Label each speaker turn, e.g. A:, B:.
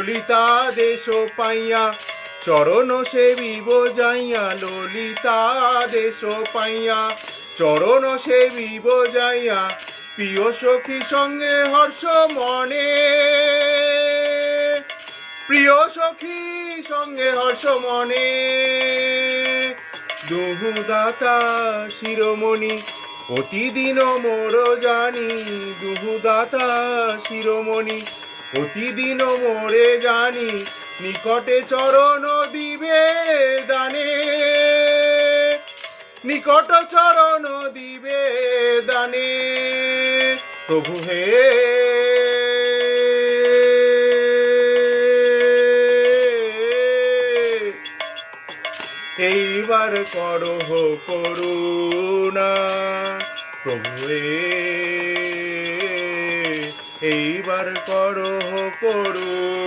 A: ললিতা দেশ পাইয়া চরণ সেবিব যাইয়া, ললিতা দেশ পাইয়া চরণ সেবিব যাইয়া, প্রিয় সখী সঙ্গে হর্ষ মনে, প্রিয় সখী সঙ্গে হর্ষ মনে। দুহু দাতা শিরোমণি প্রতিদিন মোর জানি, দুহু দাতা শিরোমণি প্রতিদিন মোরে জানি, নিকটে চরণ দিবে দানে, নিকট চরণ দিবে দানে। প্রভু হে এইবার করো করুণা, প্রভু হে এইবার করো করুণা।